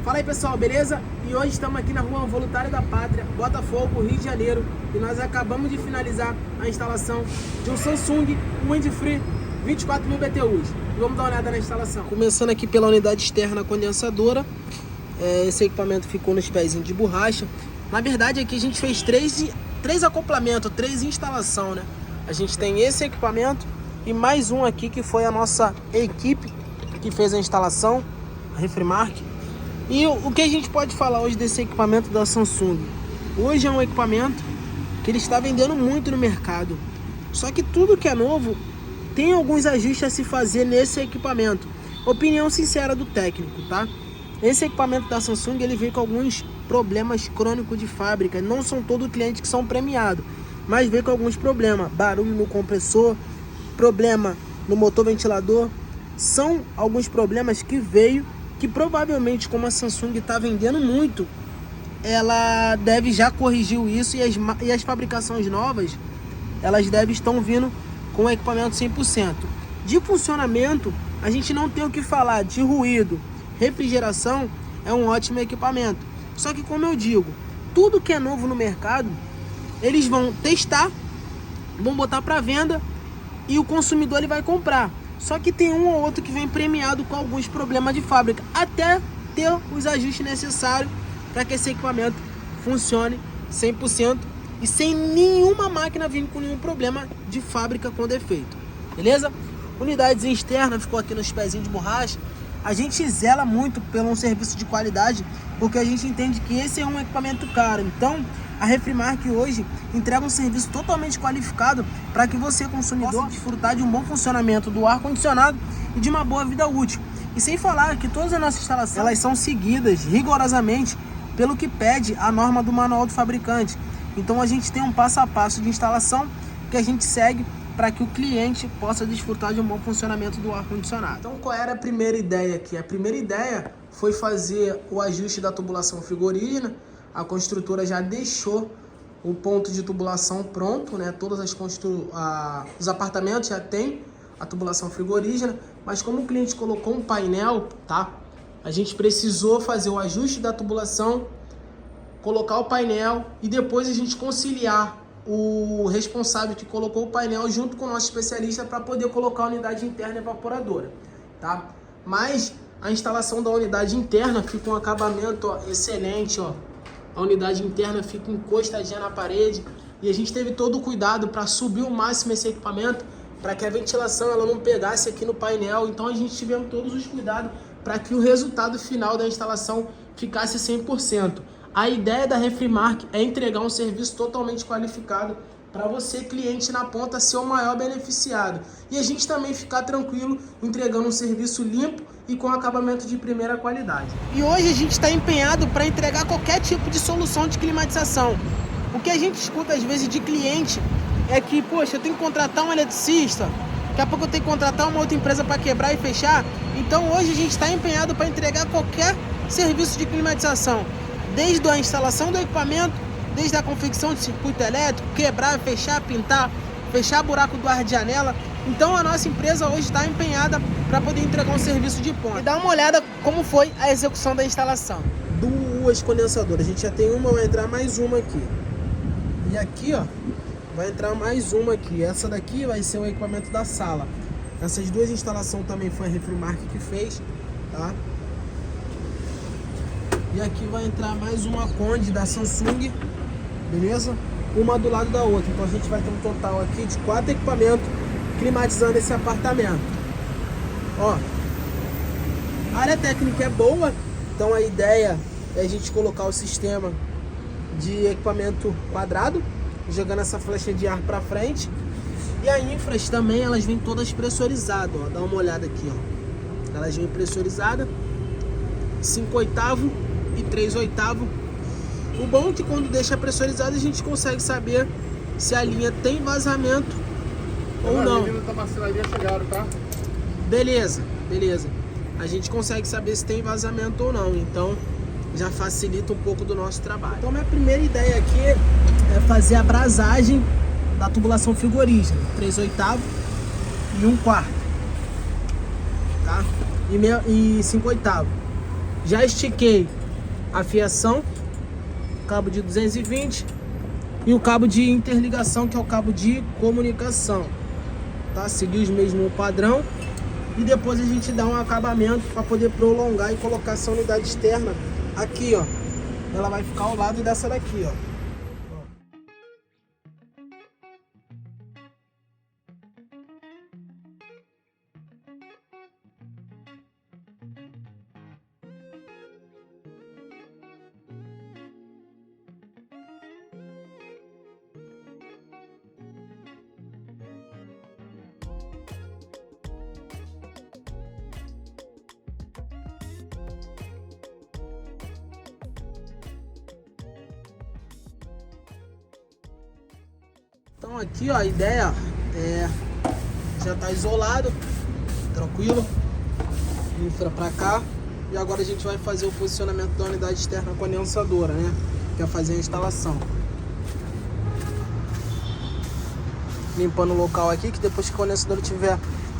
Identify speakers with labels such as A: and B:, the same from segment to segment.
A: Fala aí pessoal, beleza? E hoje estamos aqui na Rua Voluntário da Pátria, Botafogo, Rio de Janeiro. E nós acabamos de finalizar a instalação de um Samsung Windfree 24.000 BTUs. E vamos dar uma olhada na instalação. Começando aqui pela unidade externa condensadora. Esse equipamento ficou nos pezinhos de borracha. Na verdade aqui a gente fez três acoplamentos, 3 instalação, né? A gente tem esse equipamento e mais um aqui que foi a nossa equipe que fez a instalação, a Refrimark. E o que a gente pode falar hoje desse equipamento da Samsung? Hoje é um equipamento que ele está vendendo muito no mercado. Só que tudo que é novo tem alguns ajustes a se fazer nesse equipamento. Opinião sincera do técnico, tá? Esse equipamento da Samsung ele vem com alguns problemas crônicos de fábrica. Não são todos clientes que são premiados, mas vem com alguns problemas. Barulho no compressor, problema no motor ventilador. São alguns problemas que veio, que provavelmente, como a Samsung está vendendo muito, ela deve já corrigiu isso, e as fabricações novas, elas devem estão vindo com o equipamento 100%. De funcionamento, a gente não tem o que falar. De ruído, refrigeração, é um ótimo equipamento. Só que, como eu digo, tudo que é novo no mercado, eles vão testar, vão botar para venda e o consumidor ele vai comprar. Só que tem um ou outro que vem premiado com alguns problemas de fábrica, até ter os ajustes necessários para que esse equipamento funcione 100% e sem nenhuma máquina vindo com nenhum problema de fábrica com defeito. Beleza? Unidades externas ficou aqui nos pezinhos de borracha. A gente zela muito pelo um serviço de qualidade, porque a gente entende que esse é um equipamento caro. Então, a Refrimark hoje entrega um serviço totalmente qualificado para que você, consumidor, possa desfrutar de um bom funcionamento do ar-condicionado e de uma boa vida útil. E sem falar que todas as nossas instalações elas são seguidas rigorosamente pelo que pede a norma do manual do fabricante. Então a gente tem um passo a passo de instalação que a gente segue para que o cliente possa desfrutar de um bom funcionamento do ar-condicionado. Então qual era a primeira ideia aqui? A primeira ideia foi fazer o ajuste da tubulação frigorígena. A construtora já deixou o ponto de tubulação pronto, né? Todos os apartamentos já tem a tubulação frigorígena, mas como o cliente colocou um painel, tá? A gente precisou fazer o ajuste da tubulação, colocar o painel e depois a gente conciliar o responsável que colocou o painel junto com o nosso especialista para poder colocar a unidade interna evaporadora, tá? Mas a instalação da unidade interna fica um acabamento, ó, excelente, ó. A unidade interna fica encostadinha na parede e a gente teve todo o cuidado para subir o máximo esse equipamento para que a ventilação ela não pegasse aqui no painel. Então a gente tivemos todos os cuidados para que o resultado final da instalação ficasse 100%. A ideia da Refrimark é entregar um serviço totalmente qualificado para você, cliente na ponta, ser o maior beneficiado. E a gente também ficar tranquilo entregando um serviço limpo e com acabamento de primeira qualidade. E hoje a gente está empenhado para entregar qualquer tipo de solução de climatização. O que a gente escuta às vezes de cliente é que, poxa, eu tenho que contratar um eletricista, daqui a pouco eu tenho que contratar uma outra empresa para quebrar e fechar. Então hoje a gente está empenhado para entregar qualquer serviço de climatização, desde a instalação do equipamento, desde a confecção de circuito elétrico, quebrar, fechar, pintar, fechar buraco do ar de janela. Então a nossa empresa hoje está empenhada para poder entregar um serviço de ponta. E dá uma olhada como foi a execução da instalação. 2 condensadoras, a gente já tem uma, vai entrar mais uma aqui. E aqui, ó, vai entrar mais uma aqui. Essa daqui vai ser o equipamento da sala. Essas 2 instalações também foi a Refrimark que fez, tá? E aqui vai entrar mais uma Conde da Samsung, beleza? Uma do lado da outra. Então a gente vai ter um total aqui de 4 equipamentos climatizando esse apartamento. Ó, a área técnica é boa, então a ideia é a gente colocar o sistema de equipamento quadrado, jogando essa flecha de ar para frente. E a infras também, elas vêm todas pressurizadas, ó. Dá uma olhada aqui, ó. Elas vêm pressurizadas, 5/8 e 3/8. O bom é que quando deixa pressurizado a gente consegue saber se a linha tem vazamento ou não. Chegaram, tá? Beleza, beleza. A gente consegue saber se tem vazamento ou não, então já facilita um pouco do nosso trabalho. Então minha primeira ideia aqui é fazer a brasagem da tubulação frigorígena, 3/8 e 1/4, tá? E 5/8. Já estiquei a fiação, cabo de 220 e o cabo de interligação, que é o cabo de comunicação, tá? Seguir os mesmos padrão e depois a gente dá um acabamento para poder prolongar e colocar essa unidade externa aqui, ó. Ela vai ficar ao lado dessa daqui, ó. Então aqui, ó, a ideia é já tá isolado, tranquilo, infra pra cá, e agora a gente vai fazer o posicionamento da unidade externa condensadora, né? Que é fazer a instalação. Limpando o local aqui, que depois que o condensador estiver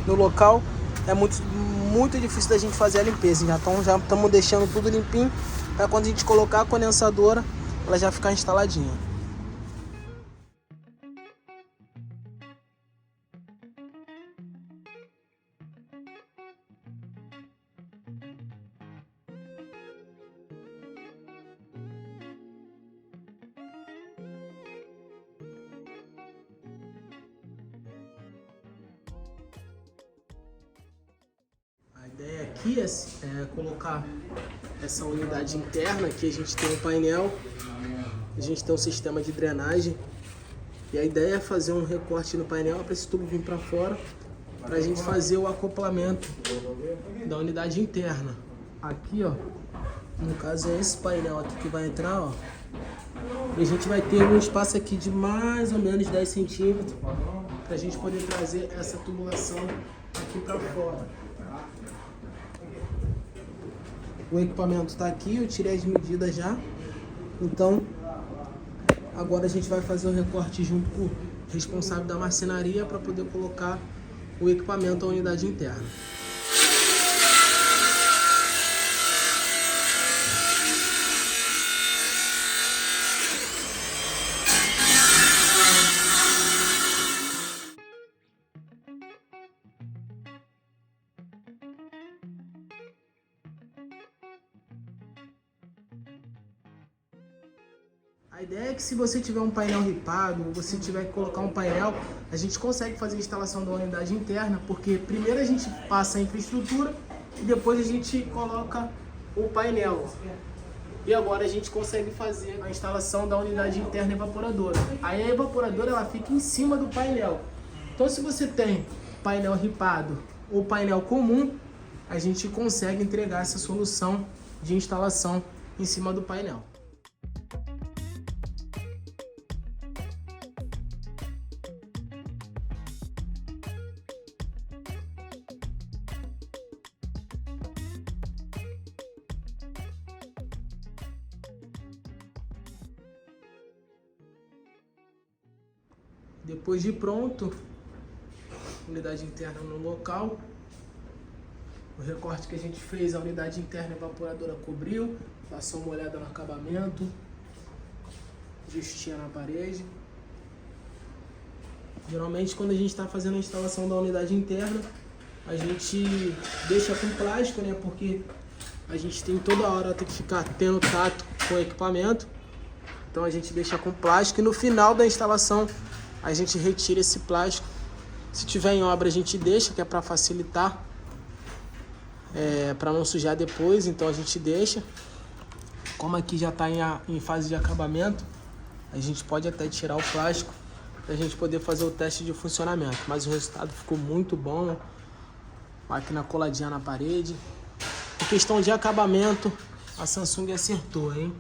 A: no local, é muito difícil da gente fazer a limpeza. Então já estamos deixando tudo limpinho, para quando a gente colocar a condensadora, ela já ficar instaladinha. A ideia aqui é colocar essa unidade interna. Aqui a gente tem um painel, a gente tem um sistema de drenagem, e a ideia é fazer um recorte no painel para esse tubo vir para fora, para a gente fazer o acoplamento da unidade interna. Aqui, ó, no caso é esse painel aqui que vai entrar, ó, e a gente vai ter um espaço aqui de mais ou menos 10 centímetros para a gente poder trazer essa tubulação aqui para fora. O equipamento está aqui, eu tirei as medidas já. Então, agora a gente vai fazer o recorte junto com o responsável da marcenaria para poder colocar o equipamento à unidade interna. A ideia é que se você tiver um painel ripado, ou você tiver que colocar um painel, a gente consegue fazer a instalação da unidade interna, porque primeiro a gente passa a infraestrutura e depois a gente coloca o painel. E agora a gente consegue fazer a instalação da unidade interna evaporadora. Aí a evaporadora ela fica em cima do painel. Então se você tem painel ripado ou painel comum, a gente consegue entregar essa solução de instalação em cima do painel. Depois de pronto, unidade interna no local, o recorte que a gente fez, a unidade interna evaporadora cobriu, passou uma olhada no acabamento, justinha na parede. Geralmente quando a gente está fazendo a instalação da unidade interna, a gente deixa com plástico, né? Porque a gente tem toda hora tem que ficar tendo tato com o equipamento. Então a gente deixa com plástico e no final da instalação a gente retira esse plástico. Se tiver em obra a gente deixa, que é para facilitar, para não sujar depois, então a gente deixa. Como aqui já está em fase de acabamento, a gente pode até tirar o plástico para a gente poder fazer o teste de funcionamento. Mas o resultado ficou muito bom, máquina coladinha na parede. Em questão de acabamento, a Samsung acertou, hein?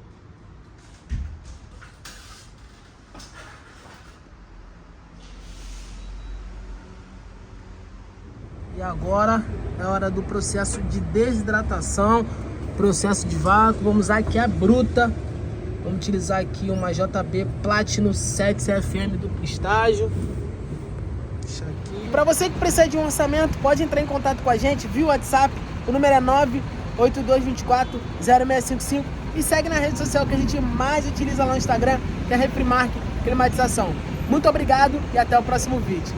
A: E agora é hora do processo de desidratação, processo de vácuo. Vamos usar aqui a bruta. Vamos utilizar aqui uma JB Platinum 7 CFM duplo estágio. Deixa aqui. Para você que precisa de um orçamento, pode entrar em contato com a gente via WhatsApp. O número é 8224-0655 e segue na rede social que a gente mais utiliza lá no Instagram, que é Refrimark Climatização. Muito obrigado e até o próximo vídeo.